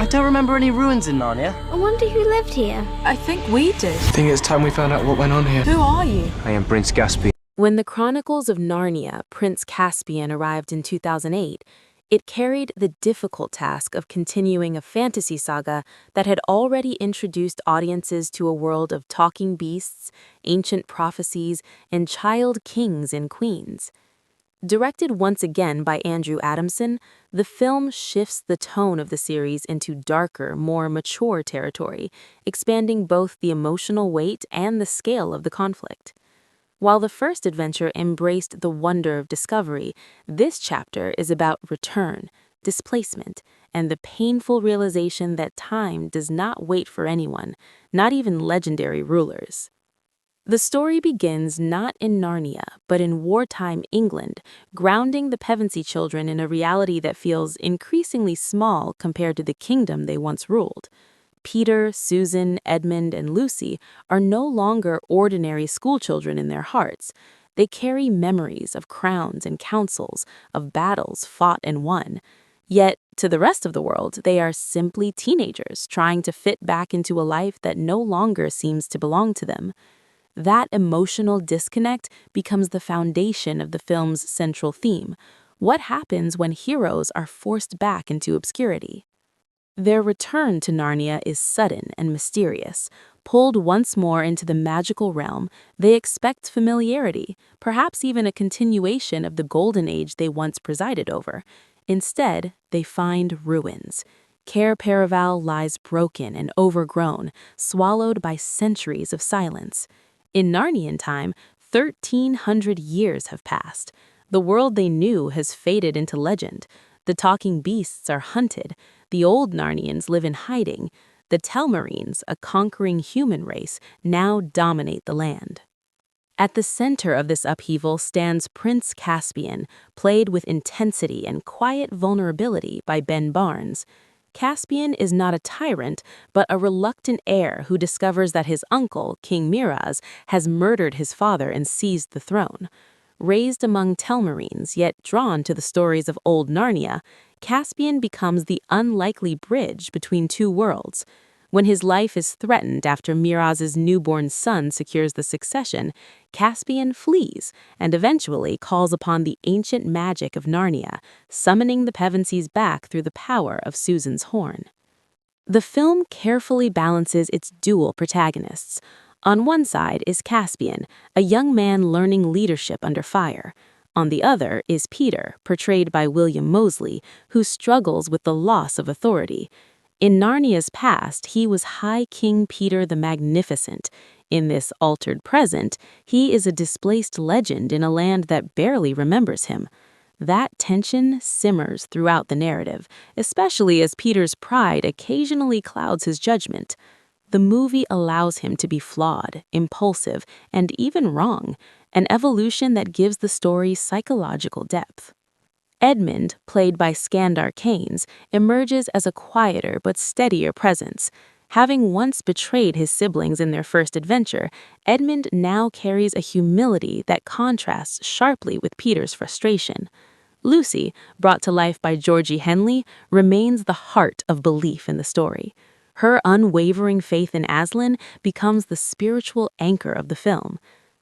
I don't remember any ruins in Narnia. I wonder who lived here. I think we did. I think it's time we found out what went on here. Who are you? I am Prince Caspian. When the Chronicles of Narnia, Prince Caspian arrived in 2008, it carried the difficult task of continuing a fantasy saga that had already introduced audiences to a world of talking beasts, ancient prophecies, and child kings and queens. Directed once again by Andrew Adamson, the film shifts the tone of the series into darker, more mature territory, expanding both the emotional weight and the scale of the conflict. While the first adventure embraced the wonder of discovery, this chapter is about return, displacement, and the painful realization that time does not wait for anyone, not even legendary rulers. The story begins not in Narnia, but in wartime England, grounding the Pevensie children in a reality that feels increasingly small compared to the kingdom they once ruled. Peter, Susan, Edmund, and Lucy are no longer ordinary schoolchildren in their hearts. They carry memories of crowns and councils, of battles fought and won. Yet, to the rest of the world, they are simply teenagers trying to fit back into a life that no longer seems to belong to them. That emotional disconnect becomes the foundation of the film's central theme. What happens when heroes are forced back into obscurity? Their return to Narnia is sudden and mysterious. Pulled once more into the magical realm, they expect familiarity, perhaps even a continuation of the golden age they once presided over. Instead, they find ruins. Cair Paravel lies broken and overgrown, swallowed by centuries of silence. In Narnian time, 1,300 years have passed. The world they knew has faded into legend. The talking beasts are hunted. The Old Narnians live in hiding. The Telmarines, a conquering human race, now dominate the land. At the center of this upheaval stands Prince Caspian, played with intensity and quiet vulnerability by Ben Barnes. Caspian is not a tyrant, but a reluctant heir who discovers that his uncle, King Miraz, has murdered his father and seized the throne. Raised among Telmarines, yet drawn to the stories of Old Narnia, Caspian becomes the unlikely bridge between two worlds. When his life is threatened after Miraz's newborn son secures the succession, Caspian flees and eventually calls upon the ancient magic of Narnia, summoning the Pevensies back through the power of Susan's horn. The film carefully balances its dual protagonists. On one side is Caspian, a young man learning leadership under fire. On the other is Peter, portrayed by William Moseley, who struggles with the loss of authority. In Narnia's past, he was High King Peter the Magnificent. In this altered present, he is a displaced legend in a land that barely remembers him. That tension simmers throughout the narrative, especially as Peter's pride occasionally clouds his judgment. The movie allows him to be flawed, impulsive, and even wrong, an evolution that gives the story psychological depth. Edmund, played by Skandar Keynes, emerges as a quieter but steadier presence. Having once betrayed his siblings in their first adventure, Edmund now carries a humility that contrasts sharply with Peter's frustration. Lucy, brought to life by Georgie Henley, remains the heart of belief in the story. Her unwavering faith in Aslan becomes the spiritual anchor of the film.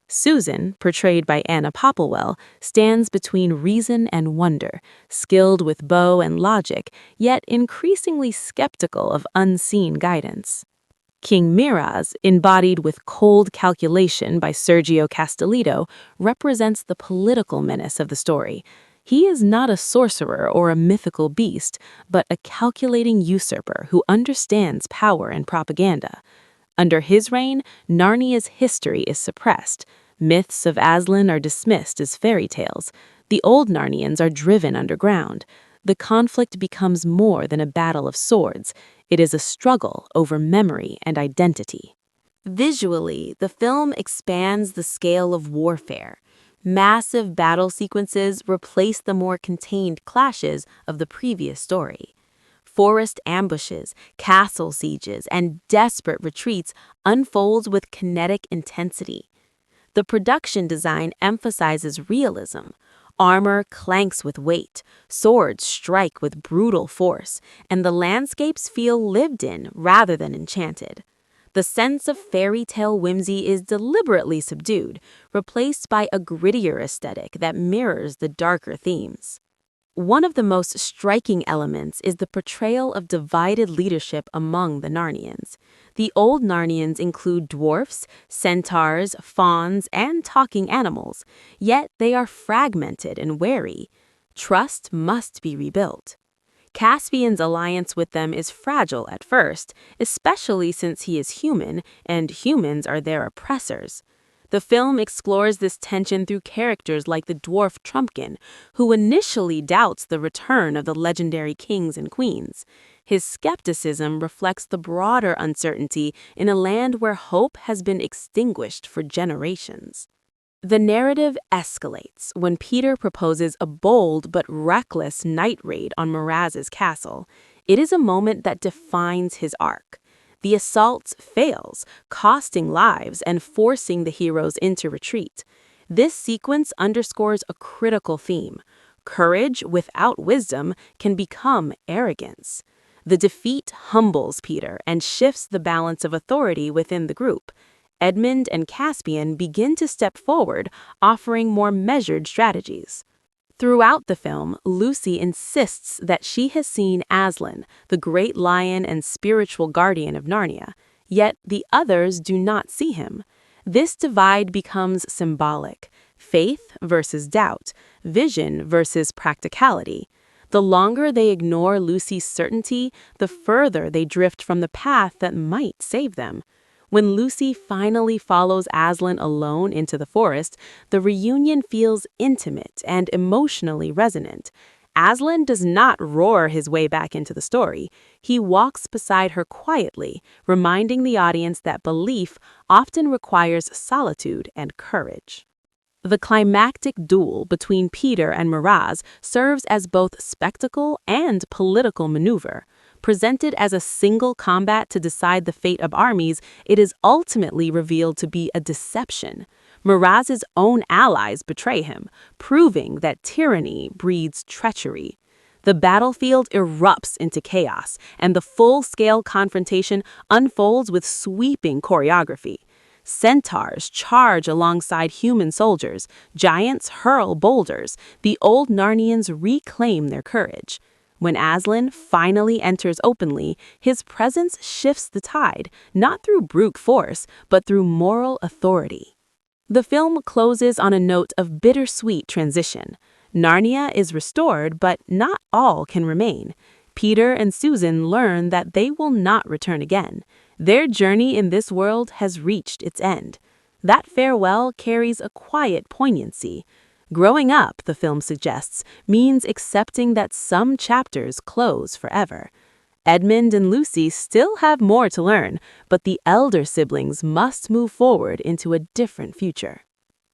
Susan, portrayed by Anna Popplewell, stands between reason and wonder, skilled with bow and logic, yet increasingly skeptical of unseen guidance. King Miraz, embodied with cold calculation by Sergio Castellitto, represents the political menace of the story. He is not a sorcerer or a mythical beast, but a calculating usurper who understands power and propaganda. Under his reign, Narnia's history is suppressed. Myths of Aslan are dismissed as fairy tales. The Old Narnians are driven underground. The conflict becomes more than a battle of swords. It is a struggle over memory and identity. Visually, the film expands the scale of warfare. Massive battle sequences replace the more contained clashes of the previous story. Forest ambushes, castle sieges, and desperate retreats unfold with kinetic intensity. The production design emphasizes realism. Armor clanks with weight, swords strike with brutal force, and the landscapes feel lived in rather than enchanted. The sense of fairy tale whimsy is deliberately subdued, replaced by a grittier aesthetic that mirrors the darker themes. One of the most striking elements is the portrayal of divided leadership among the Narnians. The Old Narnians include dwarfs, centaurs, fauns, and talking animals, yet they are fragmented and wary. Trust must be rebuilt. Caspian's alliance with them is fragile at first, especially since he is human, and humans are their oppressors. The film explores this tension through characters like the dwarf Trumpkin, who initially doubts the return of the legendary kings and queens. His skepticism reflects the broader uncertainty in a land where hope has been extinguished for generations. The narrative escalates when Peter proposes a bold but reckless night raid on Miraz's castle. It is a moment that defines his arc. The assault fails, costing lives and forcing the heroes into retreat. This sequence underscores a critical theme. Courage without wisdom can become arrogance. The defeat humbles Peter and shifts the balance of authority within the group. Edmund and Caspian begin to step forward, offering more measured strategies. Throughout the film, Lucy insists that she has seen Aslan, the great lion and spiritual guardian of Narnia, yet the others do not see him. This divide becomes symbolic: faith versus doubt, vision versus practicality. The longer they ignore Lucy's certainty, the further they drift from the path that might save them. When Lucy finally follows Aslan alone into the forest, the reunion feels intimate and emotionally resonant. Aslan does not roar his way back into the story. He walks beside her quietly, reminding the audience that belief often requires solitude and courage. The climactic duel between Peter and Miraz serves as both spectacle and political maneuver. Presented as a single combat to decide the fate of armies, it is ultimately revealed to be a deception. Miraz's own allies betray him, proving that tyranny breeds treachery. The battlefield erupts into chaos, and the full-scale confrontation unfolds with sweeping choreography. Centaurs charge alongside human soldiers, giants hurl boulders, the old Narnians reclaim their courage. When Aslan finally enters openly, his presence shifts the tide, not through brute force, but through moral authority. The film closes on a note of bittersweet transition. Narnia is restored, but not all can remain. Peter and Susan learn that they will not return again. Their journey in this world has reached its end. That farewell carries a quiet poignancy. Growing up, the film suggests, means accepting that some chapters close forever. Edmund and Lucy still have more to learn, but the elder siblings must move forward into a different future.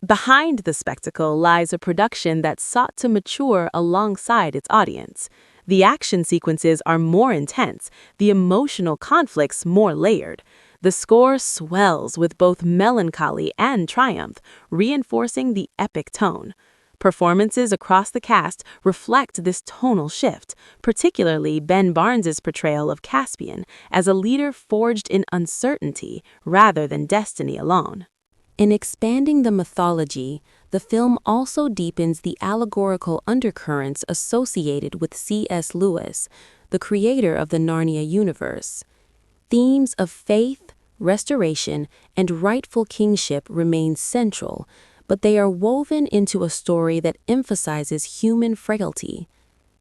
Behind the spectacle lies a production that sought to mature alongside its audience. The action sequences are more intense, the emotional conflicts more layered. The score swells with both melancholy and triumph, reinforcing the epic tone. Performances across the cast reflect this tonal shift, particularly Ben Barnes's portrayal of Caspian as a leader forged in uncertainty rather than destiny alone. In expanding the mythology, the film also deepens the allegorical undercurrents associated with C.S. Lewis, the creator of the Narnia universe. Themes of faith, restoration, and rightful kingship remain central, but they are woven into a story that emphasizes human frailty.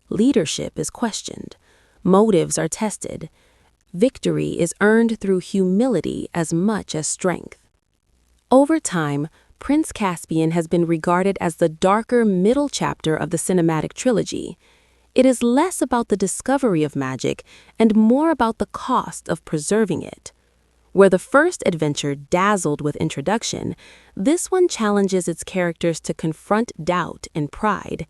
Leadership is questioned. Motives are tested. Victory is earned through humility as much as strength. Over time, Prince Caspian has been regarded as the darker middle chapter of the cinematic trilogy. It is less about the discovery of magic and more about the cost of preserving it. Where the first adventure dazzled with introduction, this one challenges its characters to confront doubt and pride.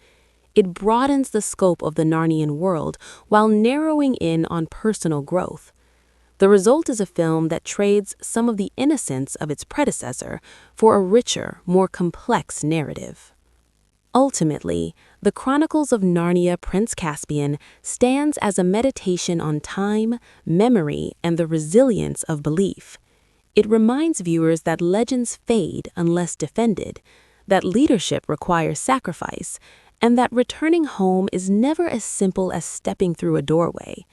It broadens the scope of the Narnian world while narrowing in on personal growth. The result is a film that trades some of the innocence of its predecessor for a richer, more complex narrative. Ultimately, the Chronicles of Narnia Prince Caspian stands as a meditation on time, memory, and the resilience of belief. It reminds viewers that legends fade unless defended, that leadership requires sacrifice, and that returning home is never as simple as stepping through a doorway.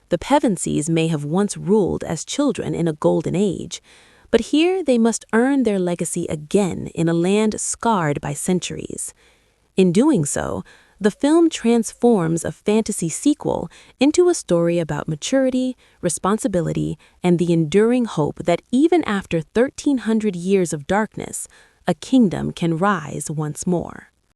The Pevensies may have once ruled as children in a golden age, but here they must earn their legacy again in a land scarred by centuries. In doing so, the film transforms a fantasy sequel into a story about maturity, responsibility, and the enduring hope that even after 1,300 years of darkness, a kingdom can rise once more.